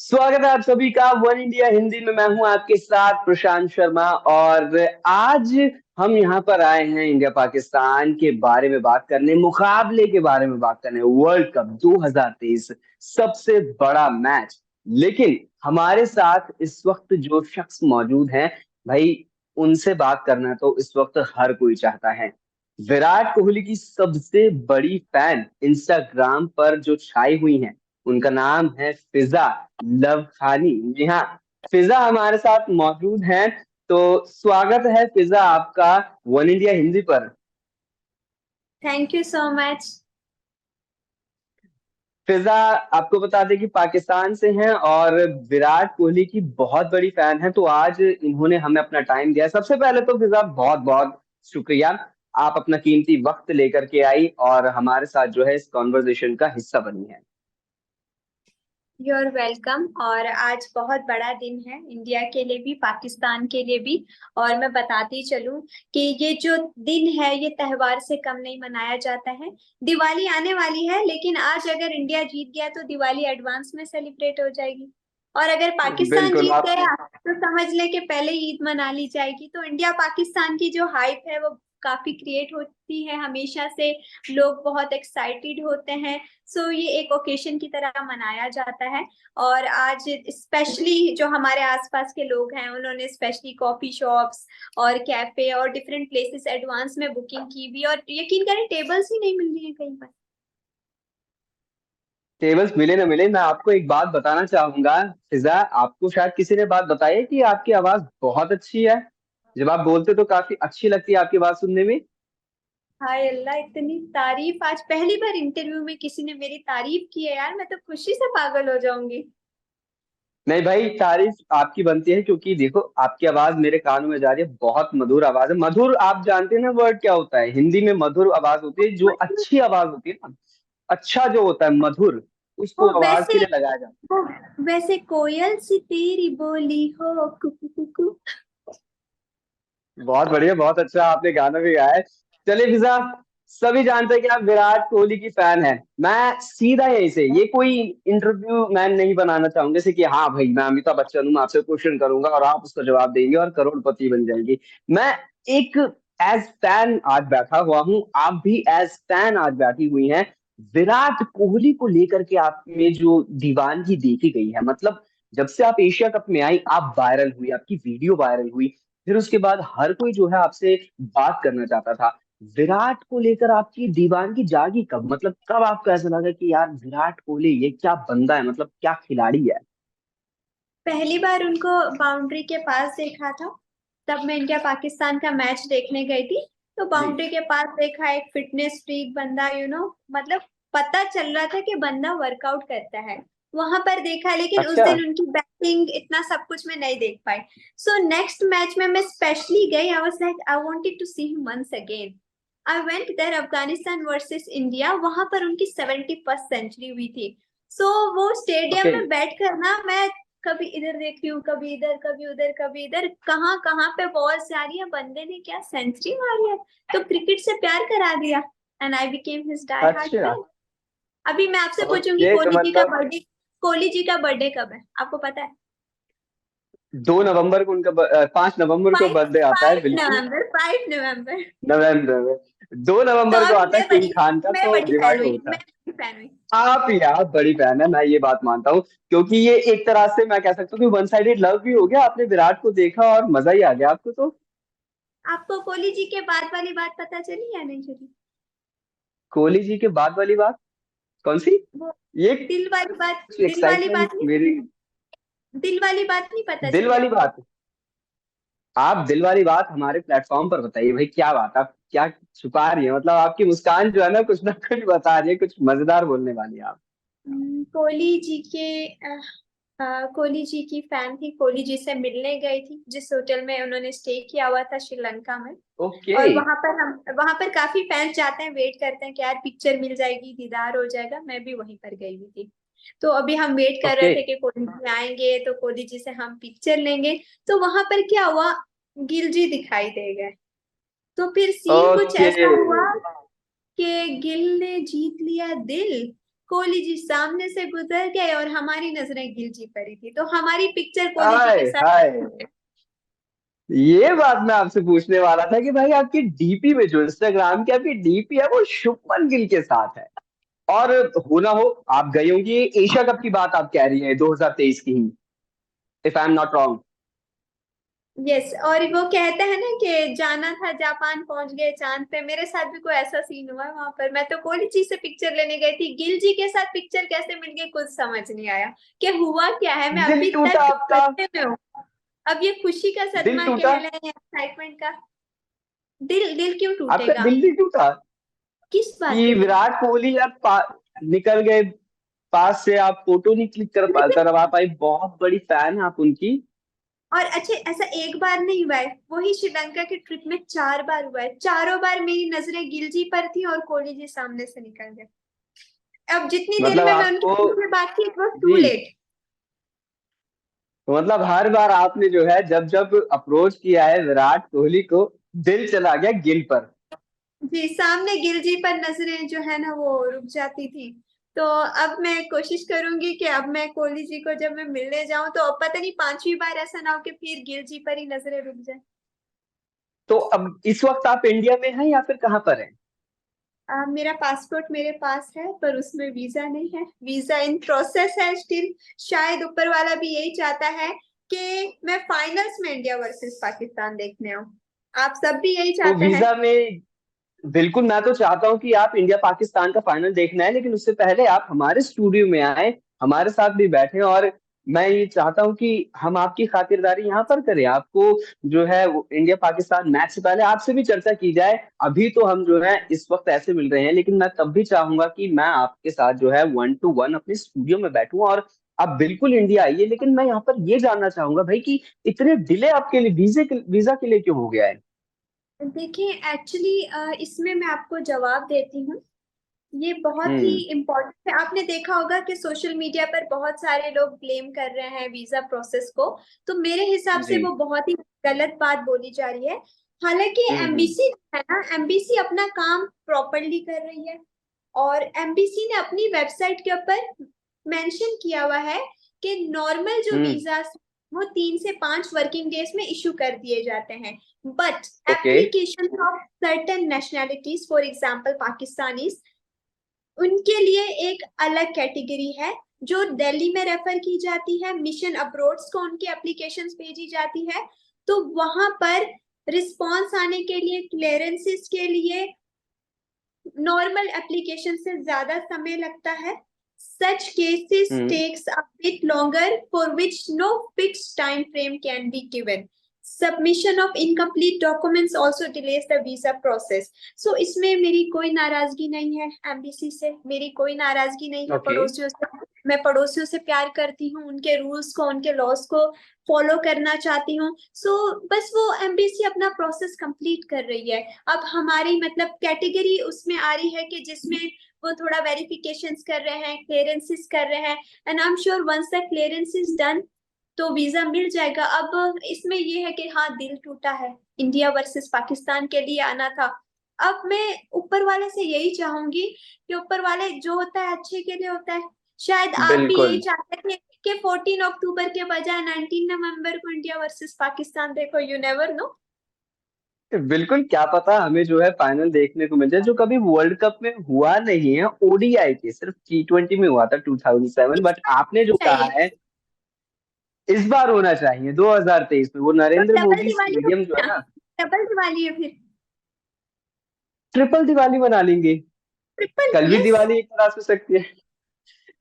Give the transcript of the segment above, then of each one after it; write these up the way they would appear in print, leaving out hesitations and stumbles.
स्वागत है आप सभी का वन इंडिया हिंदी में। मैं हूं आपके साथ प्रशांत शर्मा और आज हम यहाँ पर आए हैं इंडिया पाकिस्तान के बारे में बात करने, मुकाबले के बारे में बात करने, वर्ल्ड कप 2023 सबसे बड़ा मैच। लेकिन हमारे साथ इस वक्त जो शख्स मौजूद हैं भाई, उनसे बात करना तो इस वक्त हर कोई चाहता है। विराट कोहली की सबसे बड़ी फैन इंस्टाग्राम पर जो छाई हुई हैं, उनका नाम है फिजा लव खानी। जी हाँ, फिजा हमारे साथ मौजूद हैं। तो स्वागत है फिजा आपका वन इंडिया हिंदी पर। Thank you so much. Fiza, आपको बता दें कि पाकिस्तान से हैं और विराट कोहली की बहुत बड़ी फैन है। तो आज इन्होंने हमें अपना टाइम दिया। सबसे पहले तो फिजा बहुत बहुत शुक्रिया, आप अपना कीमती वक्त लेकर के आई और हमारे साथ जो है इस कॉन्वर्जेशन का हिस्सा बनी है। You are welcome. और आज बहुत बड़ा दिन है इंडिया के लिए भी, पाकिस्तान के लिए भी। और मैं बताती चलूं कि ये जो दिन है ये त्योहार से कम नहीं मनाया जाता है। दिवाली आने वाली है, लेकिन आज अगर इंडिया जीत गया तो दिवाली एडवांस में सेलिब्रेट हो जाएगी। और अगर पाकिस्तान बिल्कुल जीत आप। गया तो समझ ले कि पहले ईद मना ली जाएगी। तो इंडिया पाकिस्तान की जो हाइप है वो काफी क्रिएट होती है हमेशा से। लोग बहुत एक्साइटेड होते हैं। सो ये एक ओकेशन की तरह मनाया जाता है। और आज स्पेशली जो हमारे आसपास के लोग हैं उन्होंने स्पेशली कॉफी शॉप्स और कैफे और डिफरेंट प्लेसेस एडवांस में बुकिंग की भी। और यकीन करें टेबल्स ही नहीं मिल रही है कहीं पर। टेबल्स मिले ना मिले, मैं आपको एक बात बताना चाहूंगा। फिजा, आपको शायद किसी ने बात बताई है कि आपकी आवाज बहुत अच्छी है। जब आप बोलते तो काफी अच्छी लगती है आपकी बात सुनने में। हाय अल्लाह, इतनी तारीफ! आज पहली बार इंटरव्यू में किसी ने मेरी तारीफ की है यार, मैं तो खुशी से पागल हो जाऊंगी। नहीं भाई, तारीफ आपकी बनती है क्योंकि देखो आपकी आवाज मेरे कानों में जा रही है। बहुत मधुर आवाज है। मधुर, आप जानते हैं ना वर्ड क्या होता है हिंदी में? मधुर आवाज होती है जो मतलब अच्छी आवाज होती है ना। अच्छा जो होता है मधुर, वो उसको आवाज के वैसे लिए लगाया जाता वो वैसे कोयल सी तेरी बोली हो कुकू कुकू। है। बहुत बढ़िया, बहुत अच्छा आपने गाना भी गाया है। चलिए फिजा, सभी जानते हैं कि आप विराट कोहली की फैन है। मैं सीधा यहीं से, ये कोई इंटरव्यू मैं नहीं बनाना चाहूंगा जैसे कि हाँ भाई मैं अमिताभ बच्चन हूँ, मैं आपसे क्वेश्चन करूंगा और आप उसका जवाब देंगे और करोड़पति बन जाएंगे। मैं एक एज फैन आज बैठा हुआ हूँ, आप भी एज फैन आज बैठी हुई हैं। विराट कोहली को लेकर के आप में जो दीवानगी देखी गई है, मतलब जब से आप एशिया कप में आई आप वायरल हुई, आपकी वीडियो वायरल हुई, फिर उसके बाद हर कोई जो है आपसे बात करना चाहता था। विराट को लेकर आपकी दीवानगी जागी कब? मतलब कब आपको ऐसा लगा कि यार विराट कोहली ये क्या बंदा है, मतलब क्या खिलाड़ी है? पहली बार उनको बाउंड्री के पास देखा था, तब मैं इंडिया पाकिस्तान का मैच देखने गई थी। तो जी। बाउंड्री के पास देखा एक फिटनेस फ्रीक बंदा, मतलब पता चल रहा था कि बंदा वर्कआउट करता है। वहां पर देखा, लेकिन उस अच्छा। दिन उनकी बैटिंग इतना सब कुछ मैं नहीं देख पाई। सो नेक्स्ट मैच में मैं स्पेशली गई। I was like I wanted to see him once again. I went there, Afghanistan versus India, वहां पर उनकी 71st सेंचुरी हुई थी। सो वो स्टेडियम ओके। में बैठ कर ना, मैं कभी इधर देख रही हूँ, कभी इधर, कभी उधर, कभी इधर, कहाँ कहाँ पे बॉल्स जा रही है, बंदे ने क्या सेंचुरी मारी है। तो क्रिकेट से प्यार करा दिया। And I became his die hard अच्छा। फैन। अभी मैं आपसे पूछूंगी, ओके तो मतलब कोहली जी का बर्थडे कब है, आपको पता है? 2 नवंबर को उनका 5 नवंबर को फाइव बर्थडे आता है, फाइव बिल्कुल। नवंबर 5 नवंबर। नवंबर में, दो तो नवंबर को अभी आता है किंग खान का, मैं तो बड़ी फैन डिवाइड हुई, होता मैं है। बड़ी फैन हुई। आप यार बड़ी फैन है, मैं ये बात मानता हूँ। क्योंकि ये एक तरह से मैं कह सकता हूँ कि वन साइडेड लव भी हो गया। आपने विराट को देखा और मजा ही आ गया आपको तो। आपको कोहली जी के बाद वाली बात पता चली या नहीं चली? कोहली जी के बाद वाली बात कौन सी? वो ये दिल वाली बात, दिल वाली एक्साइटमेंट बात नहीं, मेरी। दिल वाली बात नहीं पता दिल चली वाली आपको? बात? आप दिल वाली बात हमारे प्लेटफॉर्म पर बताइए भाई, क्या बात आप क्या छुपा रही है? मतलब आपकी मुस्कान जो है ना कुछ बता रही है, कुछ मजेदार बोलने वाली है आप। कोहली जी के कोहली जी की फैन थी, कोहली जी से मिलने गई थी जिस होटल में उन्होंने स्टे किया हुआ था श्रीलंका में। ओके। और वहां पर काफी फैंस जाते हैं, वेट करते हैं कि यार पिक्चर मिल जाएगी, दीदार हो जाएगा। मैं भी वहीं पर गई हुई थी। तो अभी हम वेट कर रहे ओके। थे कि कोहली जी आएंगे तो कोहली जी से हम पिक्चर लेंगे। तो वहां पर क्या हुआ, गिल जी दिखाई दे गए। तो फिर सीन कुछ ओके। ऐसा हुआ कि गिल ने जीत लिया दिल। कोहली जी सामने से गुजर गए और हमारी नजरें गिल जी पड़ी थी, तो हमारी पिक्चर कोहली जी के हाय साथ। हाय, ये बात मैं आपसे पूछने वाला था कि भाई आपकी डीपी में, जो इंस्टाग्राम की आपकी डीपी है, वो शुभमन गिल के साथ है। और हो ना हो, आप गई होंगी, एशिया कप की बात आप कह रही हैं 2023 की ही, if I am not wrong. Yes, और वो कहते हैं ना कि जाना था जापान पहुंच गए चांद पे, मेरे साथ भी कोई ऐसा सीन हुआ है वहां पर। मैं तो कोहली जी से पिक्चर लेने गई थी, गिल जी के साथ पिक्चर कैसे मिल गई कुछ समझ नहीं आया कि हुआ क्या है। मैं दिल अभी टूटा तक आपका? सदमे में हूँ। अब ये खुशी का दिल सदमा टूटा? कह लें या एक्साइटमेंट का। दिल दिल क्यों आपका टूटेगा? दिल नहीं टूटा किस बात कि पे दिल? विराट कोहली आप निकल गए पास से, आप फोटो नहीं क्लिक करवा पाई? बहुत बड़ी फैन है आप उनकी। और अच्छे, ऐसा एक बार नहीं हुआ है, वही श्रीलंका के ट्रिप में 4 बार हुआ है, चारों बार मेरी नजरें गिल जी पर थी और कोहली जी सामने से निकल गए। अब जितनी देर मतलब में मैं उनके आपको, पीछे बात की, इट वॉज टू जी, लेट। तो मतलब हर बार आपने जो है जब जब अप्रोच किया है विराट कोहली को, दिल चला गया गिल पर। जी, सामने गिल जी पर नजरें जो है ना वो रुक जाती थी। तो अब मैं कोशिश करूंगी कि अब मैं कोहली जी को जब मैं मिलने जाऊं तो अब पता नहीं 5वीं बार ऐसा ना हो कि फिर गिल जी पर ही नजरें रुक जाए। तो अब इस वक्त आप इंडिया में हैं या फिर कहाँ पर हैं? मेरा पासपोर्ट मेरे पास है पर उसमें वीजा नहीं है, वीजा इन प्रोसेस है स्टिल। शायद ऊपर वाला भी यही चाहता है कि मैं फाइनल्स में इंडिया वर्सेस पाकिस्तान देखने आऊं। आप सब भी यही तो चाहते हैं। वीजा में, बिल्कुल मैं तो चाहता हूं कि आप इंडिया पाकिस्तान का फाइनल देखना है, लेकिन उससे पहले आप हमारे स्टूडियो में आए, हमारे साथ भी बैठे, और मैं ये चाहता हूं कि हम आपकी खातिरदारी यहाँ पर करें। आपको जो है वो इंडिया पाकिस्तान मैच से पहले आपसे भी चर्चा की जाए। अभी तो हम जो है इस वक्त ऐसे मिल रहे हैं, लेकिन मैं तब भी चाहूंगा कि मैं आपके साथ जो है 1 to 1 अपने स्टूडियो में बैठूं, और आप बिल्कुल इंडिया आइए। लेकिन मैं यहाँ पर ये जानना चाहूंगा भाई कि इतने डिले आपके लिए वीजा के लिए क्यों हो गया है? देखिए एक्चुअली इसमें मैं आपको जवाब देती हूँ। ये बहुत ही हम्म। इम्पोर्टेंट है। आपने देखा होगा कि सोशल मीडिया पर बहुत सारे लोग ब्लेम कर रहे हैं वीजा प्रोसेस को। तो मेरे हिसाब से जी। वो बहुत ही गलत बात बोली जा रही है। हालांकि हम्म। एमबीसी है ना, एमबीसी अपना काम प्रॉपरली कर रही है। और एमबीसी ने अपनी वेबसाइट के ऊपर मेंशन किया हुआ है कि नॉर्मल जो हम्म। वीजा वो 3 से 5 वर्किंग डेज में इशू कर दिए जाते हैं। But okay. Application of certain nationalities, for example Pakistani, उनके लिए एक अलग कैटेगरी है जो दिल्ली में रेफर की जाती है। मिशन अब्रोड्स को उनकी एप्लीकेशंस भेजी जाती है। तो वहां पर रिस्पांस आने के लिए, क्लियरेंसेस के लिए नॉर्मल एप्लीकेशन से ज्यादा समय लगता है। Such cases hmm. Takes a bit longer for which no fixed time frame can be given. Submission of incomplete documents also delays the visa process. So इसमें मेरी कोई नाराजगी नहीं है, एमबीसी से मेरी कोई नाराजगी नहीं है, ओके। पड़ोसियों से। मैं पड़ोसियों से प्यार करती हूँ, उनके रूल्स को, उनके लॉस को फॉलो करना चाहती हूँ। बस वो एमबीसी अपना प्रोसेस कंप्लीट कर रही है। अब हमारी मतलब कैटेगरी उसमें आ रही है कि जिसमें वो थोड़ा वेरिफिकेशंस कर रहे हैं, क्लियरेंसेस कर रहे हैं। And I am sure once the clearance is done तो वीजा मिल जाएगा। अब इसमें ये है कि हाँ, दिल टूटा है, इंडिया वर्सेस पाकिस्तान के लिए आना था। अब मैं ऊपर वाले से यही चाहूंगी कि ऊपर वाले जो होता है अच्छे के लिए होता है। शायद आप भी यही बिल्कुल। चाहते थे कि 14 अक्टूबर के बजाय 19 नवंबर को इंडिया वर्सेस पाकिस्तान देखो। You never know. बिल्कुल, क्या पता हमें जो है फाइनल देखने को मिल जाए, जो कभी वर्ल्ड कप में हुआ नहीं है, ओडीआई के सिर्फ T20 में हुआ था 2007। इस बट बार आपने जो कहा चाहिए है इस बार होना चाहिए 2023 में, वो तो नरेंद्र डबल मोदी दिवाली हो स्टेडियम जो है क्या? ना। डबल दिवाली है फिर। ट्रिपल दिवाली मना लेंगे। ट्रिपल, कल भी यस। दिवाली एक तरह से हो सकती है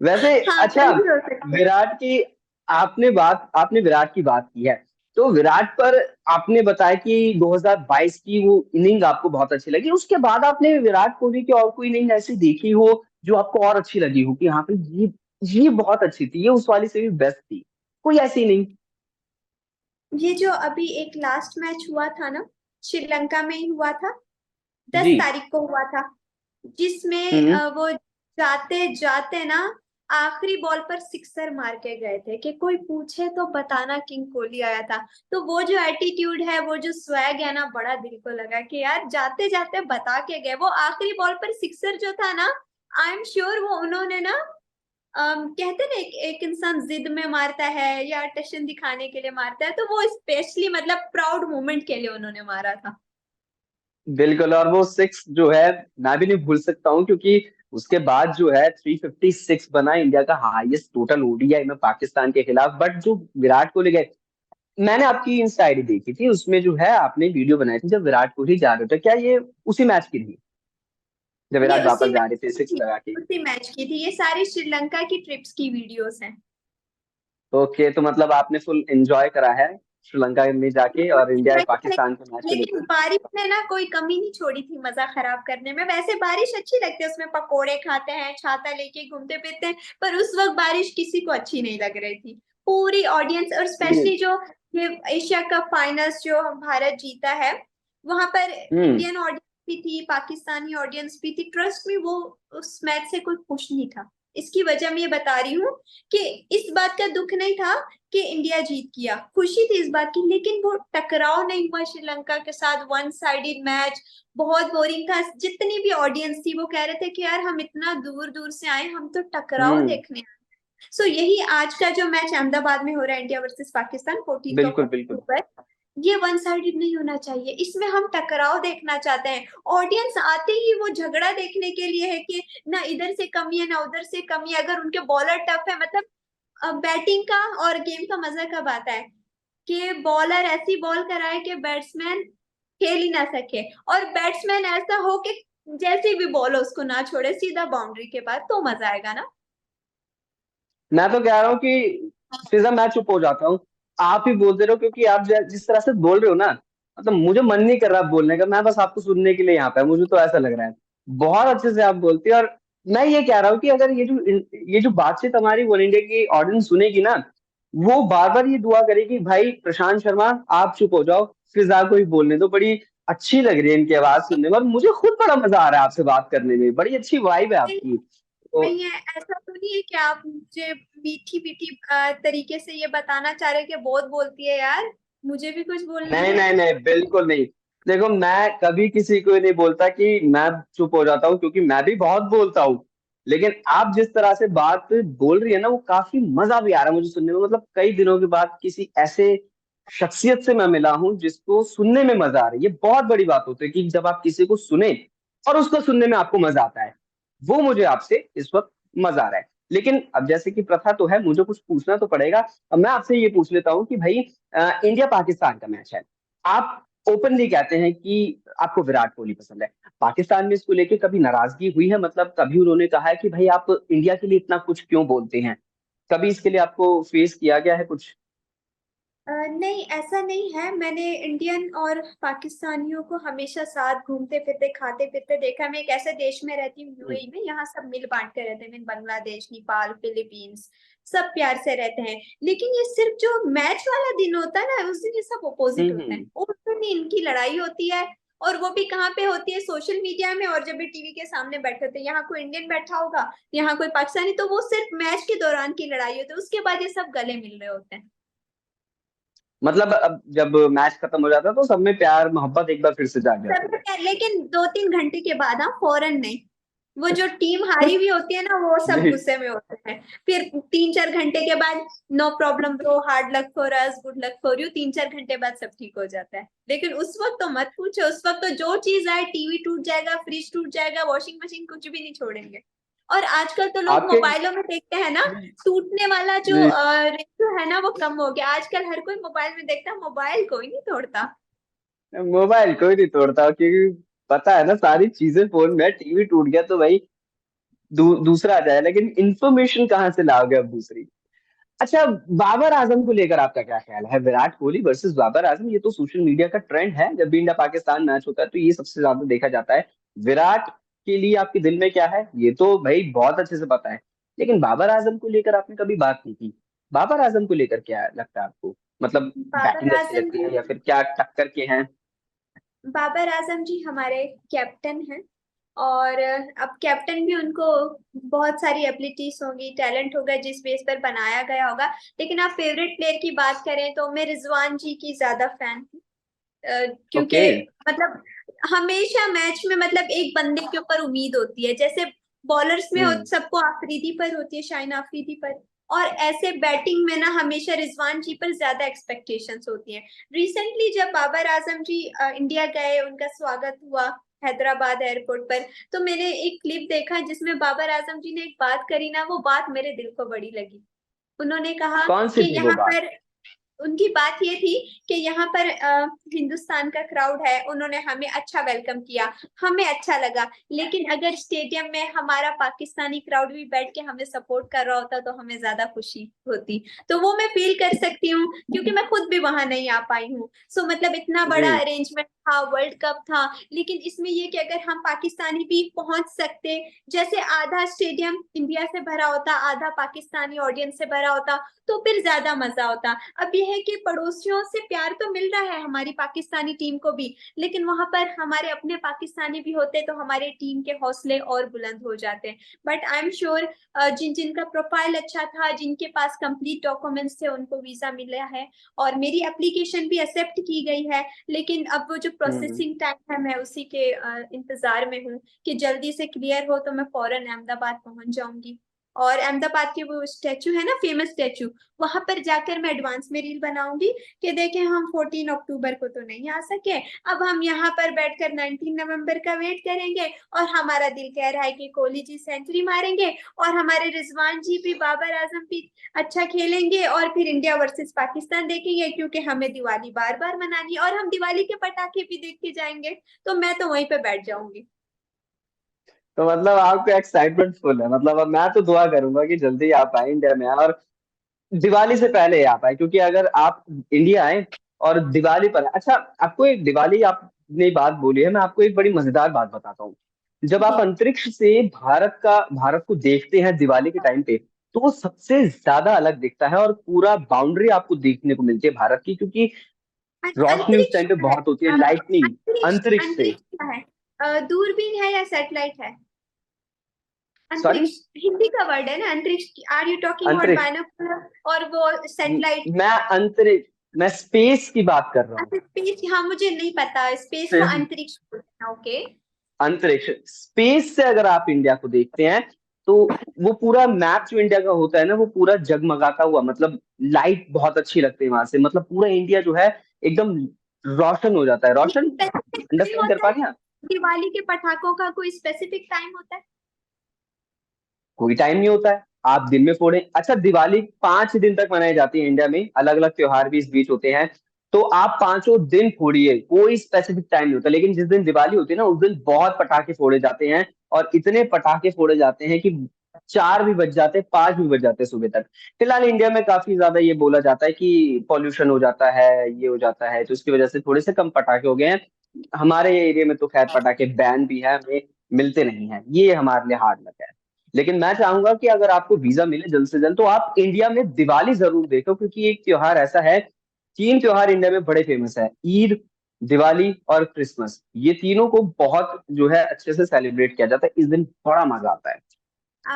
वैसे। हाँ, अच्छा, कल भी हो सकता है। विराट की, आपने विराट की बात की है, तो विराट पर आपने बताया कि 2022 की वो इनिंग आपको बहुत अच्छी लगी। उसके बाद आपने विराट कोहली की और कोई इनिंग ऐसी देखी हो जो आपको और अच्छी लगी हो कि यहाँ पे ये बहुत अच्छी थी, ये उस वाली से भी बेस्ट थी? कोई ऐसी इनिंग? ये जो अभी एक लास्ट मैच हुआ था ना, श्रीलंका में ही हुआ था, दस जी। तारीख को हुआ था, जिसमें हम्म। वो जाते जाते ना आखिरी बॉल पर सिक्सर मार के गए थे कि कोई पूछे तो बताना किंग कोहली आया था। तो वो जो एटीट्यूड है, वो जो स्वैग है ना, बड़ा दिल को लगा कि यार जाते जाते बता के गए। वो आखिरी बॉल पर सिक्सर जो था ना, आई एम श्योर वो उन्होंने ना कहते ना एक इंसान जिद में मारता है या टशन दिखाने के लिए मारता है, तो वो स्पेशली मतलब प्राउड मोमेंट के लिए उन्होंने मारा था। बिल्कुल। और वो सिक्स जो है मैं भी नहीं भूल सकता हूँ, क्योंकि उसके बाद जो है 356 बना इंडिया का हाईएस्ट टोटल ओडीआई में पाकिस्तान के खिलाफ। बट जो विराट कोहली गए, मैंने आपकी इंस्टा आईडी देखी थी, उसमें जो है आपने वीडियो बनाई थी जब विराट कोहली जा रहे थे, क्या ये उसी मैच की थी जब ये विराट उसी वापस जा मैच रहे थे सिक्स की लगा के? उसी मैच की थी, ये सारी श्रीलंका की ट्रिप्स की वीडियोस हैं। ओके, तो मतलब आपने फुल एंजॉय करा है श्रीलंका में जाके और इंडिया पाकिस्तान के मैच को लेकिन लेकर? बारिश ने ना कोई कमी नहीं छोड़ी थी मजा खराब करने में। वैसे बारिश अच्छी लगती है, उसमें पकोड़े खाते हैं, छाता लेके घूमते फिरते हैं, पर उस वक्त बारिश किसी को अच्छी नहीं लग रही थी। पूरी ऑडियंस, और हम्म। स्पेशली जो ये एशिया कप फाइनल्स जो भारत जीता है, वहां पर हम्म। इंडियन ऑडियंस भी थी, पाकिस्तानी ऑडियंस भी थी। ट्रस्ट में वो उस मैच से कोई खुश नहीं था। इसकी वजह मैं ये बता रही हूँ कि इस बात का दुख नहीं था कि इंडिया जीत गया, खुशी थी इस बात की, लेकिन वो टकराव नहीं हुआ श्रीलंका के साथ, वन साइडेड मैच बहुत बोरिंग था। जितनी भी ऑडियंस थी वो कह रहे थे कि यार हम इतना दूर दूर से आए, हम तो टकराव हम्म। देखने आए। सो यही आज का जो मैच अहमदाबाद में हो रहा है, इंडिया वर्सेस पाकिस्तान, 14 बिल्कुल बिल्कुल। अक्टूबर, ये वन साइडेड नहीं होना चाहिए। इसमें हम टकराव देखना चाहते हैं। ऑडियंस आते ही वो झगड़ा देखने के लिए है कि ना इधर से कमी है ना उधर से कमी है। अगर उनके बॉलर टफ है, मतलब बैटिंग का और गेम का मजा कब आता है कि बॉलर ऐसी बॉल कराए कि बैट्समैन खेल ही ना सके, और बैट्समैन ऐसा हो कि जैसे भी बॉल हो उसको ना छोड़े सीधा बाउंड्री के बाद, तो मजा आएगा ना। मैं तो कह रहा हूँ कि सीधा मैं चुप हो जाता हूँ, आप ही बोलते रहो, क्योंकि आप जिस तरह से बोल रहे हो ना, मतलब मुझे मन नहीं कर रहा बोलने का, मैं बस आपको सुनने के लिए यहाँ पे हूं, मुझे तो ऐसा लग रहा है। बहुत अच्छे से आप बोलते हैं। और मैं ये कह रहा हूँ कि अगर ये जो बातचीत हमारी वन इंडिया की ऑडियंस सुनेगी ना, वो बार बार ये दुआ करेगी, भाई प्रशांत शर्मा आप चुप हो जाओ, फिजा को ही बोलने दो। बड़ी अच्छी लग रही है इनकी आवाज सुनने में, और मुझे खुद बड़ा मजा आ रहा है आपसे बात करने में, बड़ी अच्छी वाइब है आपकी तो। नहीं है, ऐसा तो नहीं है कि आप मुझे मीठी मीठी तरीके से ये बताना चाह रहे हैं कि बहुत बोलती है यार, मुझे भी कुछ बोलने नहीं दो। नहीं नहीं, बिल्कुल नहीं। देखो, मैं कभी किसी को नहीं बोलता कि मैं चुप हो जाता हूँ, क्योंकि मैं भी बहुत बोलता हूँ। लेकिन आप जिस तरह से बात बोल रही है ना, वो काफी मजा भी आ रहा है मुझे सुनने में। मतलब कई दिनों के बाद किसी ऐसे शख्सियत से मैं मिला हूँ जिसको सुनने में मजा आ रही है। ये बहुत बड़ी बात होती है कि जब आप किसी को सुने और उसको सुनने में आपको मजा आता है। वो मुझे आपसे इस वक्त मजा आ रहा है। लेकिन अब जैसे कि प्रथा तो है, मुझे कुछ पूछना तो पड़ेगा। अब मैं आपसे ये पूछ लेता हूँ कि भाई, इंडिया पाकिस्तान का मैच है, आप ओपनली कहते हैं कि आपको विराट कोहली पसंद है। पाकिस्तान में इसको लेके कभी नाराजगी हुई है? मतलब कभी उन्होंने कहा है कि भाई आप इंडिया के लिए इतना कुछ क्यों बोलते हैं? कभी इसके लिए आपको फेस किया गया है कुछ? नहीं, ऐसा नहीं है। मैंने इंडियन और पाकिस्तानियों को हमेशा साथ घूमते फिरते खाते पीते देखा। मैं एक ऐसे देश में रहती हूँ, हम्म। यूएई में, यहाँ सब मिल बांट के रहते हैं। मैं बांग्लादेश, नेपाल, फिलीपींस, सब प्यार से रहते हैं। लेकिन ये सिर्फ जो मैच वाला दिन होता है ना, उस दिन ये सब अपोजिट होते हैं। हम्म। उस दिन इनकी लड़ाई होती है, और वो भी कहाँ पे होती है, सोशल मीडिया में। और जब भी टीवी के सामने बैठे होते हैं, यहाँ कोई इंडियन बैठा होगा, यहाँ कोई पाकिस्तानी, तो वो सिर्फ मैच के दौरान की लड़ाई होती है, उसके बाद ये सब गले मिल रहे होते हैं। मतलब अब जब मैच खत्म हो जाता है तो सब में प्यार मोहब्बत एक बार फिर से जाग सब जाती में क्या, लेकिन 2-3 घंटे के बाद, हाँ, फौरन नहीं। वो जो टीम है। हारी हुई होती है ना, वो सब जी। गुस्से में होते हैं। फिर 3-4 घंटे के बाद, no problem bro, hard luck for us, good luck for you, 3-4 घंटे बाद सब ठीक हो जाता है। लेकिन उस वक्त तो मत पूछो, उस वक्त तो जो चीज आए, टीवी टूट जाएगा, फ्रिज टूट जाएगा, वॉशिंग मशीन, कुछ भी नहीं छोड़ेंगे। और आजकल तो लोग आपके। मोबाइलों में देखते हैं ना, टूटने वाला जो जी। रेशियो है ना, वो कम हो गया। आजकल हर कोई मोबाइल में देखता है, मोबाइल कोई नहीं तोड़ता। मोबाइल कोई नहीं तोड़ता, क्योंकि पता है ना सारी चीजें फोन में। टीवी टूट गया तो भाई दूसरा आ जाए, लेकिन इंफॉर्मेशन कहाँ से लाओगे अब दूसरी? अच्छा, बाबर आजम को लेकर आपका क्या ख्याल है? विराट कोहली वर्सेस बाबर आजम, ये तो सोशल मीडिया का ट्रेंड है। जब भी इंडिया पाकिस्तान मैच होता है तो ये सबसे ज्यादा देखा जाता है। विराट के लिए आपके दिल में क्या है ये तो भाई बहुत अच्छे से पता है। लेकिन बाबर आजम को लेकर आपने कभी बात नहीं की। बाबर आजम को लेकर क्या लगता है आपको? मतलब बैटिंग बाबर अच्छी आजम लगती जी, है या फिर क्या टक्कर के हैं? बाबर आजम जी हमारे कैप्टन हैं। और अब कैप्टन भी उनको बहुत सारी एबिलिटीज होगी, टैलेंट होगा जिस बेस पर बनाया गया होगा। लेकिन आप फेवरेट प्लेयर की बात करें तो मैं रिजवान जी की ज्यादा फैन हूँ। ओके। क्योंकि मतलब हमेशा मैच में मतलब एक बंदे के ऊपर उम्मीद होती है। जैसे बॉलर्स में हम्म। सबको आफरीदी पर होती है, शाहीन आफरीदी पर। और ऐसे बैटिंग में ना हमेशा रिजवान जी पर ज्यादा एक्सपेक्टेशंस होती हैं। रिसेंटली जब बाबर आजम जी इंडिया गए, उनका स्वागत हुआ हैदराबाद एयरपोर्ट पर, तो मैंने एक क्लिप देखा जिसमें बाबर आजम जी ने एक बात करी ना, वो बात मेरे दिल को बड़ी लगी। उन्होंने कहा कौन सी कि थी वो यहाँ बात? पर, उनकी बात ये थी कि यहाँ पर हिंदुस्तान का क्राउड है, उन्होंने हमें अच्छा वेलकम किया, हमें अच्छा लगा, लेकिन अगर स्टेडियम में हमारा पाकिस्तानी क्राउड भी बैठ के हमें सपोर्ट कर रहा होता तो हमें ज्यादा खुशी होती। तो वो मैं फील कर सकती हूँ, क्योंकि मैं खुद भी वहां नहीं आ पाई हूँ। सो मतलब इतना बड़ा जी। अरेंजमेंट था, वर्ल्ड कप था, लेकिन इसमें ये कि अगर हम पाकिस्तानी भी पहुंच सकते, जैसे आधा स्टेडियम इंडिया से भरा होता, आधा पाकिस्तानी ऑडियंस से भरा होता, तो फिर ज्यादा मजा होता। अब यह है कि पड़ोसियों से प्यार तो मिल रहा है हमारी पाकिस्तानी टीम को भी, लेकिन वहां पर हमारे अपने पाकिस्तानी भी होते तो हमारे टीम के हौसले और बुलंद हो जाते। बट आई एम श्योर जिन जिनका प्रोफाइल अच्छा था, जिनके पास कंप्लीट डॉक्यूमेंट्स थे, उनको वीजा मिला है और मेरी एप्लीकेशन भी एक्सेप्ट की गई है। लेकिन अब वो जो हम्म। प्रोसेसिंग टाइम है, मैं उसी के इंतजार में हूँ कि जल्दी से क्लियर हो तो मैं फौरन अहमदाबाद पहुंच जाऊंगी। और अहमदाबाद के वो स्टेचू है ना, फेमस स्टेचू, वहां पर जाकर मैं एडवांस में रील बनाऊंगी कि देखें हम 14 अक्टूबर को तो नहीं आ सके, अब हम यहाँ पर बैठकर 19 नवंबर का वेट करेंगे, और हमारा दिल कह रहा है कि कोहली जी सेंचुरी मारेंगे और हमारे रिजवान जी भी, बाबर आजम भी अच्छा खेलेंगे, और फिर इंडिया वर्सेस पाकिस्तान देखेंगे, क्योंकि हमें दिवाली बार बार मनानी है और हम दिवाली के पटाखे भी देख के जाएंगे। तो मैं तो वहीं पे बैठ जाऊंगी। तो मतलब आपको एक्साइटमेंट फुल है। मतलब अब मैं तो दुआ करूंगा कि जल्दी आप आए इंडिया में, और दिवाली से पहले आ पाए, क्योंकि अगर आप इंडिया आए और दिवाली पर, अच्छा, आपको एक दिवाली आपने बात बोली है, मैं आपको एक बड़ी मजेदार बात बताता हूँ। जब आप जी। अंतरिक्ष से भारत को देखते हैं दिवाली के टाइम पे, तो वो सबसे ज्यादा अलग दिखता है, और पूरा बाउंड्री आपको देखने को मिलती है भारत की, क्योंकि रोशनी उस अंतरिक्ष टाइम पे क्या है? बहुत होती है, लाइटनिंग। अंतरिक्ष, अंतरिक्ष से। अंतरिक्ष क्या है? दूरबीन है या सैटेलाइट है? सॉरी। अंतरिक्ष हिंदी का वर्ड है ना अंतरिक्ष। आर यू टॉकिंग ऑन अंतरिक्ष। बायनोकुलर और वो सैटेलाइट? मैं अंतरिक्ष, मैं स्पेस की बात कर रहा हूँ। अच्छा स्पेस, हाँ मुझे नहीं पता, स्पेस को अंतरिक्ष बोलते हैं, ओके। अंतरिक्ष, स्पेस से अगर आप इंडिया को देखते हैं, तो वो पूरा मैप जो इंडिया का होता है ना, वो पूरा जगमगाता हुआ, मतलब लाइट बहुत अच्छी लगती है वहां से, मतलब पूरा इंडिया जो है एकदम रोशन हो जाता है। ये रोशन, स्पेसिफिक टाइम अंडरस्टैंड कर होता पा है? रहे हैं आप? दिवाली के पटाखों का कोई स्पेसिफिक टाइम होता है? कोई टाइम नहीं होता है, आप दिन में फोड़े। अच्छा, दिवाली 5 दिन तक मनाई जाती है इंडिया में, अलग अलग त्योहार भी इस बीच होते हैं, तो आप 5 दिन फोड़िए, कोई स्पेसिफिक टाइम नहीं होता। लेकिन जिस दिन दिवाली होती है ना, उस दिन बहुत पटाखे फोड़े जाते हैं, और इतने पटाखे फोड़े जाते हैं कि 4 भी बज जाते हैं, 5 भी बज जाते हैं सुबह तक। फिलहाल इंडिया में काफी ज्यादा ये बोला जाता है कि पॉल्यूशन हो जाता है, ये हो जाता है, तो इसकी वजह से थोड़े से कम पटाखे हो गए हैं। हमारे एरिया में तो खैर पटाखे बैन भी है, हमें मिलते नहीं है, ये हमारे लिए हार्ड लग है। लेकिन मैं चाहूंगा कि अगर आपको वीजा मिले जल्द से जल्द, तो आप इंडिया में दिवाली जरूर देखो, क्योंकि एक त्योहार ऐसा है, 3 त्योहार इंडिया में बड़े फेमस है, ईद, दिवाली और क्रिसमस। ये तीनों को बहुत जो है अच्छे से सेलिब्रेट किया जाता है, इस दिन बड़ा मजा आता है।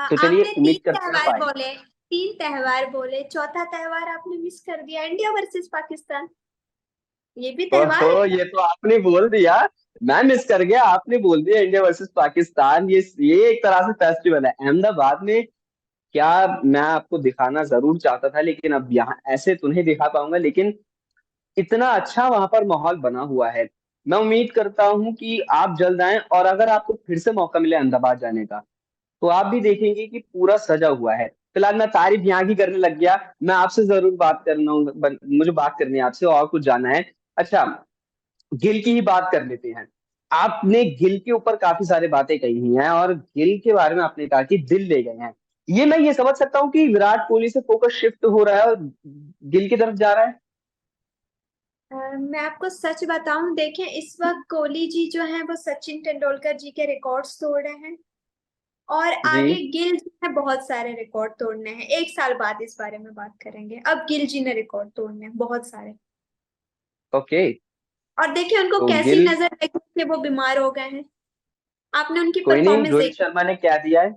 तो चलिए, आपने तीन उम्मीद करते हैं आप त्योहार आए। बोले, तीन त्योहार बोले, चौथा त्योहार आपने मिस कर दिया, इंडिया वर्सेस पाकिस्तान। ये भी त्योहार ओहो, है? ये तो आपने बोल दिया। मैं मिस कर गया, आपने बोल दिया इंडिया वर्सेस पाकिस्तान। ये एक तरह से फेस्टिवल है अहमदाबाद में। क्या, मैं आपको दिखाना जरूर चाहता था, लेकिन अब यहाँ ऐसे तो नहीं दिखा पाऊंगा, लेकिन इतना अच्छा वहां पर माहौल बना हुआ है। मैं उम्मीद करता हूँ कि आप जल्द आएं, और अगर आपको फिर से मौका मिले अहमदाबाद जाने का, तो आप भी देखेंगे कि पूरा सजा हुआ है। फिलहाल मैं तारीफ यहाँ की करने लग गया, मैं आपसे जरूर बात करना हूँ, मुझे बात करनी है आपसे, और कुछ जानना है। अच्छा, गिल की ही बात कर लेते हैं। आपने गिल के ऊपर काफी सारी बातें कही हुई हैं, और गिल के बारे में आपने कहा कि दिल ले गए हैं। ये मैं ये समझ सकता हूँ कि विराट कोहली से फोकस शिफ्ट हो रहा है और गिल की तरफ जा रहा है। मैं आपको सच बताऊं, देखें इस वक्त कोहली जी जो हैं वो सचिन तेंदुलकर जी के रिकॉर्ड्स तोड़ रहे हैं, और जी। आगे गिल जी ने बहुत सारे रिकॉर्ड तोड़ने हैं। 1 साल बाद इस बारे में बात करेंगे, अब गिल जी ने रिकॉर्ड तोड़ने हैं बहुत सारे। ओके। और देखिए उनको तो कैसी गिल, नजर लगी कि वो बीमार हो गए हैं, आपने उनकी कोई नहीं, परफॉर्मेंस रोहित देखी? शर्मा ने क्या दिया है?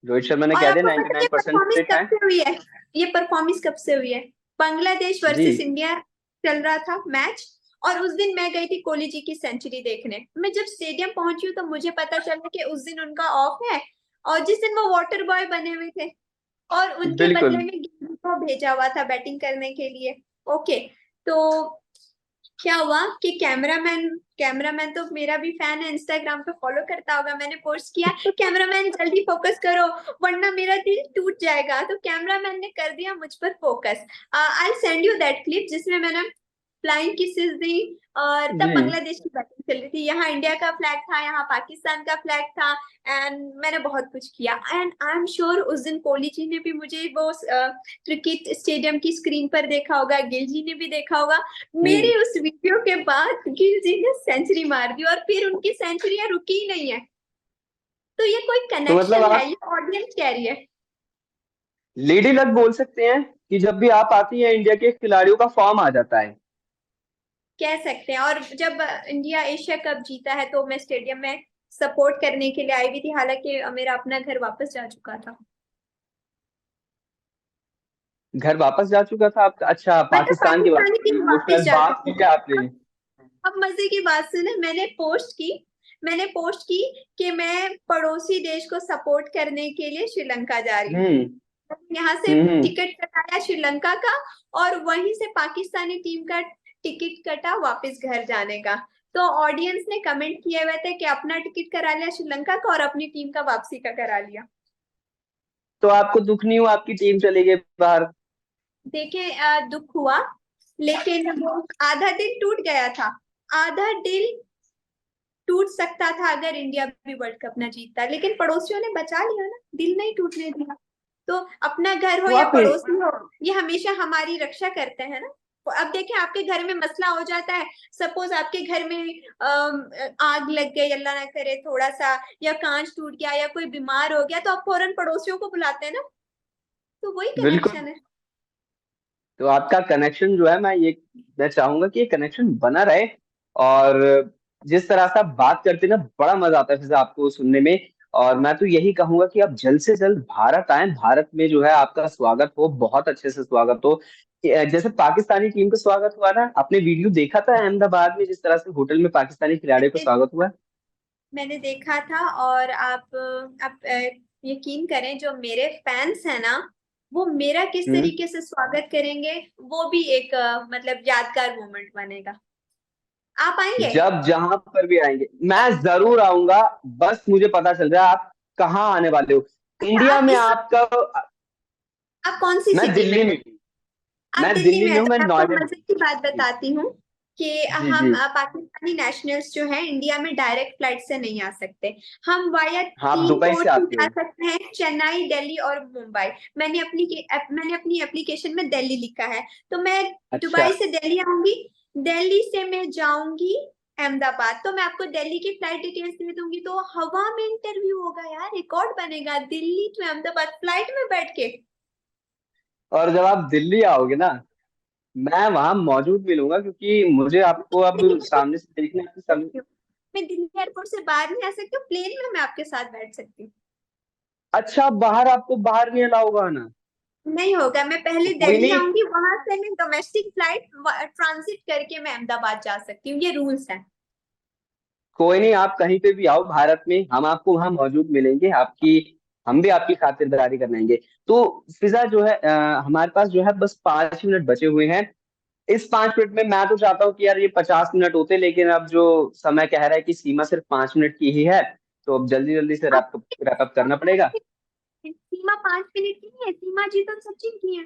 रोहित शर्मा ने और क्या दिया? आपको पता है ये 99% परफॉर्मेंस फिट कब है। से हुई है? ये परफॉर्मेंस कब से हुई है? बांग्लादेश जी। वर्सेस इंडिया चल रहा था मैच, और उस दिन मैं गई थी कोहली जी की सेंचुरी देखने। मैं जब स्टेडियम पहुंची हूँ तो मुझे पता चला कि उस दिन उनका ऑफ है, और जिस दिन वो वाटर बॉय बने हुए थे और उनके बदले बिल्कुल। में गिल को भेजा हुआ था बैटिंग करने के लिए। ओके, तो क्या हुआ कि कैमरामैन कैमरामैन तो मेरा भी फैन है, इंस्टाग्राम पे फॉलो करता होगा, मैंने पोस्ट किया कैमरामैन जल्दी फोकस करो वरना मेरा दिल टूट जाएगा, तो कैमरामैन ने कर दिया मुझ पर focus. I send you that clip जिसमें मैंने फ्लाइंग किसेस दी, और तब जी। बांग्लादेश की बैटिंग चल रही थी, यहाँ इंडिया का फ्लैग था, यहाँ पाकिस्तान का फ्लैग था, एंड मैंने बहुत कुछ किया। एंड आई एम श्योर उस दिन कोहली जी ने भी मुझे वो क्रिकेट स्टेडियम की स्क्रीन पर देखा होगा, गिल जी ने भी देखा होगा। हम्म। मेरी उस वीडियो के बाद गिल जी ने सेंचुरी मार दी और फिर उनकी सेंचुरियां रुकी ही नहीं है। तो ये कोई तो मतलब कनेक्शन है, आप ये ऑडियंस कह रही है। लेडी लक बोल सकते हैं कि जब भी आप आती हैं इंडिया के खिलाड़ियों का फॉर्म आ जाता है। कह सकते हैं, और जब इंडिया एशिया कप जीता है तो मैं स्टेडियम में सपोर्ट करने के लिए आई हुई थी, हालांकि मेरा अपना घर वापस जा चुका था। घर वापस जा चुका था आपका? अच्छा, मतलब पाकिस्तान के बाद पाकिस्तानी टीम वापस इमोशनल जा बात चुकी की है। क्या आपने? अब मजे की बात सुने, मैंने पोस्ट की कि मैं पड़ोसी देश को सपोर्ट करने के लिए श्रीलंका जा रही हूँ। हम्म। यहाँ से हम्म। टिकट कटाया श्रीलंका का, और वहीं से पाकिस्तानी टीम का टिकट कटा वापस घर जाने का। तो ऑडियंस ने कमेंट किए हुए थे कि अपना टिकट करा लिया श्रीलंका का और अपनी टीम का वापसी का करा लिया। तो आपको दुख नहीं हुआ आपकी टीम चली गई बाहर? देखे, दुख हुआ, लेकिन वो आधा दिल टूट गया था। आधा दिल टूट सकता था अगर इंडिया भी वर्ल्ड कप ना जीतता, लेकिन पड़ोसियों ने बचा लिया ना, दिल नहीं टूटने दिया। तो अपना घर हो तो या आप पड़ोसी हो, ये हमेशा हमारी रक्षा करते हैं ना। तो अब देखें, आपके घर में मसला हो जाता है, सपोज आपके घर में आग लग गई, अल्लाह ना करे थोड़ा सा, या कांच टूट गया, या कोई बीमार हो गया, तो आप फौरन पड़ोसियों को बुलाते हैं ना। तो वही बिल्कुल। कनेक्शन है। तो आपका कनेक्शन जो है, मैं चाहूंगा कि ये कनेक्शन बना रहे। और जिस तरह से आप बात करते हैं ना, बड़ा मजा आता है फिर आपको सुनने में। और मैं तो यही कहूंगा कि आप जल्द से जल्द भारत आए, भारत में जो है आपका स्वागत हो, बहुत अच्छे से स्वागत हो। जैसे पाकिस्तानी टीम का स्वागत हुआ ना, आपने वीडियो देखा था अहमदाबाद में जिस तरह से होटल में पाकिस्तानी खिलाड़ियों का मैंने स्वागत हुआ? मैंने देखा था, और आप यकीन करें, जो मेरे फैंस हैं ना, वो मेरा किस हम्म। तरीके से स्वागत करेंगे, वो भी एक मतलब यादगार मोमेंट बनेगा। आप आएंगे? जब जहां पर भी आएंगे मैं जरूर आऊंगा। बस मुझे पता चल रहा है आप कहाँ आने वाले हो। अच्छा, इंडिया आप में इस आपका। आप कौन सी मैं सिटी में दिल्ली है? में हूँ। आप मैं दिल्ली दिल्ली में में है हूँ, तो मैं मैं आपको नोएडा मजे की बात जी। बताती हूँ कि जी जी। हम पाकिस्तानी नेशनल्स जो हैं इंडिया में डायरेक्ट फ्लाइट से नहीं आ सकते। हम वाया हाँ, आप तीन दुबई से पोर्ट से आते जा हो। सकते हैं, चेन्नई, दिल्ली और मुंबई। मैंने अपनी एप्लीकेशन में दिल्ली लिखा है, तो मैं अच्छा। दुबई से दिल्ली आऊंगी, दिल्ली से मैं जाऊंगी अहमदाबाद। तो मैं आपको दिल्ली की फ्लाइट डिटेल्स दे दूंगी, तो हवा में इंटरव्यू होगा यार, रिकॉर्ड बनेगा दिल्ली टू अहमदाबाद फ्लाइट में बैठ के। और जब आप दिल्ली आओगे ना, मैं वहां मौजूद मिलूंगा, क्योंकि मुझे आपको अब सामने से देखने आपकी सकती हूँ, मैं दिल्ली एयरपोर्ट से बाहर नहीं आ सकती हूँ, प्लेन में मैं आपके साथ बैठ सकती हूँ। अच्छा, बाहर आपको बाहर नहीं अलाउ होगा ना? नहीं होगा, मैं तो पहले कोई दिल्ली नहीं। आऊंगी, वहां से मैं डोमेस्टिक फ्लाइट ट्रांजिट करके मैं अहमदाबाद जा सकती हूँ, ये रूल्स है। कोई नहीं, आप कहीं पे भी आओ भारत में, हम आपको वहां मौजूद मिलेंगे। हम भी आपकी खातिरदारी करवाएंगे। तो फिजा जो है, हमारे पास जो है बस 5 मिनट बचे हुए हैं। इस 5 मिनट में मैं तो चाहता हूँ कि यार ये 50 मिनट होते, लेकिन अब जो समय कह रहा है कि सीमा सिर्फ 5 मिनट की ही है, तो अब जल्दी जल्दी से अब रैप अप करना पड़ेगा। सीमा 5 मिनट की नहीं है, सीमा जी तो सचिन की है।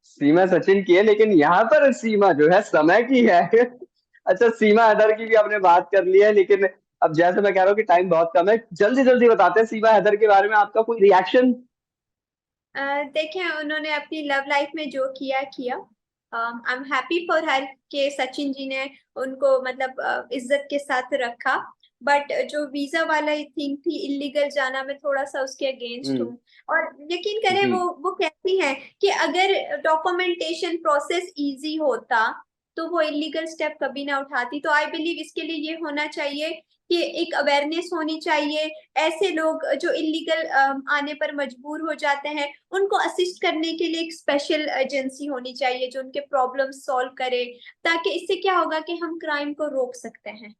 सीमा सचिन की है, लेकिन यहाँ पर सीमा जो है समय की है। अच्छा, सीमा हैदर की भी आपने बात कर ली है, लेकिन अब जैसे मैं कह रहा हूँ कि टाइम बहुत कम है, जल्दी जल्दी बताते हैं सीमा हैदर के बारे में आपका कोई रिएक्शन। देखें, उन्होंने अपनी लव लाइफ में जो किया किया, I am happy for her के सचिन जी ने उनको मतलब इज्जत के साथ रखा। बट जो वीजा वाला थिंग थी, इलीगल जाना, मैं थोड़ा सा उसके अगेंस्ट हम्म। हूँ। और यकीन करें, जी। वो कहती हैं कि अगर डॉक्यूमेंटेशन प्रोसेस इजी होता तो वो इलीगल स्टेप कभी ना उठाती। तो आई बिलीव इसके लिए ये होना चाहिए कि एक अवेयरनेस होनी चाहिए। ऐसे लोग जो इलीगल आने पर मजबूर हो जाते हैं, उनको असिस्ट करने के लिए एक स्पेशल एजेंसी होनी चाहिए जो उनके प्रॉब्लम सॉल्व करे, ताकि इससे क्या होगा कि हम क्राइम को रोक सकते हैं।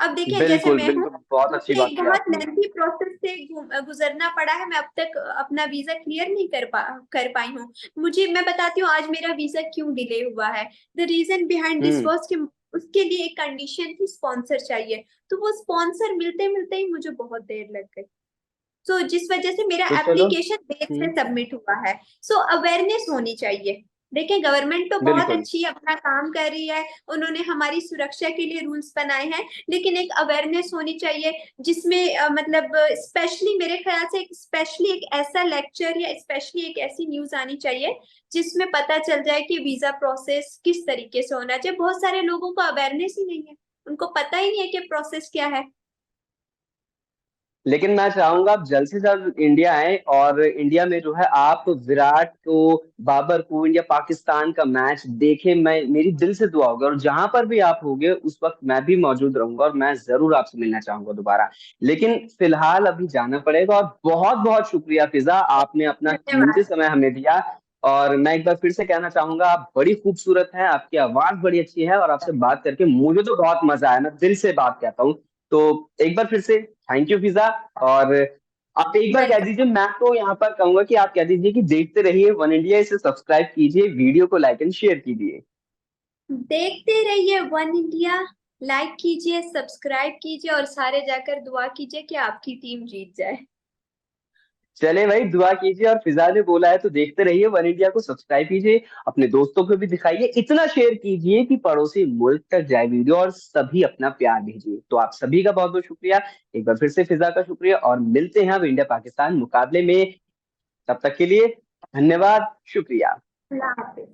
अब देखें जैसे बिल्कुल मैं हूँ, बिल्कुल, बहुत अच्छी मुझे बात एक की बहुत आपने। लेंथी प्रोसेस से गुजरना पड़ा है, मैं अब तक अपना वीजा क्लियर नहीं कर पाई हूँ। मुझे मैं बताती हूँ आज मेरा वीजा क्यों डिले हुआ है। The reason behind this hmm. Was कि उसके लिए एक कंडीशन थी, स्पॉन्सर चाहिए। तो वो स्पॉन्सर मिलते मिलते ही मुझे बहुत देर लग गई। सो जिस वजह से मेरा तो चलो। एप्लीकेशन देर से हम्म। सबमिट हुआ है। सो अवेयरनेस होनी चाहिए। देखिए गवर्नमेंट तो बहुत बिल्कुल। अच्छी अपना काम कर रही है, उन्होंने हमारी सुरक्षा के लिए रूल्स बनाए हैं, लेकिन एक अवेयरनेस होनी चाहिए जिसमें मतलब स्पेशली मेरे ख्याल से स्पेशली एक ऐसा लेक्चर या स्पेशली एक ऐसी न्यूज आनी चाहिए जिसमें पता चल जाए कि वीजा प्रोसेस किस तरीके से होना चाहिए। बहुत सारे लोगों को अवेयरनेस ही नहीं है, उनको पता ही नहीं है कि प्रोसेस क्या है। लेकिन मैं चाहूंगा आप जल्द से जल्द इंडिया आए, और इंडिया में जो है आप विराट को, बाबर को, इंडिया पाकिस्तान का मैच देखें। मैं, मेरी दिल से दुआ होगी, और जहां पर भी आप होगे उस वक्त मैं भी मौजूद रहूंगा, और मैं जरूर आपसे मिलना चाहूंगा दोबारा। लेकिन फिलहाल अभी जाना पड़ेगा, और बहुत बहुत शुक्रिया फिजा, आपने अपना कीमती धन्यवाद। समय हमें दिया। और मैं एक बार फिर से कहना चाहूंगा, आप बड़ी खूबसूरत हैं, आपकी आवाज बड़ी अच्छी है, और आपसे बात करके मुझे तो बहुत मजा आया, मैं दिल से बात कहता हूँ। तो एक बार फिर से थैंक यू फिजा। और आप एक बार कह वेलकम। दीजिए, मैं तो यहाँ पर कहूंगा कि आप कह दीजिए कि देखते रहिए वन इंडिया, इसे सब्सक्राइब कीजिए, वीडियो को लाइक एंड शेयर कीजिए। देखते रहिए वन इंडिया, लाइक कीजिए, सब्सक्राइब कीजिए और सारे जाकर दुआ कीजिए कि आपकी टीम जीत जाए। चले भाई, दुआ कीजिए, और फिजा ने बोला है तो देखते रहिए वन इंडिया को सब्सक्राइब कीजिए, अपने दोस्तों को भी दिखाइए, इतना शेयर कीजिए कि पड़ोसी मुल्क तक जाए वीडियो, और सभी अपना प्यार भेजिए। तो आप सभी का बहुत बहुत शुक्रिया, एक बार फिर से फिजा का शुक्रिया, और मिलते हैं अब इंडिया पाकिस्तान मुकाबले में। तब तक के लिए धन्यवाद, शुक्रिया। अल्लाह हाफिज।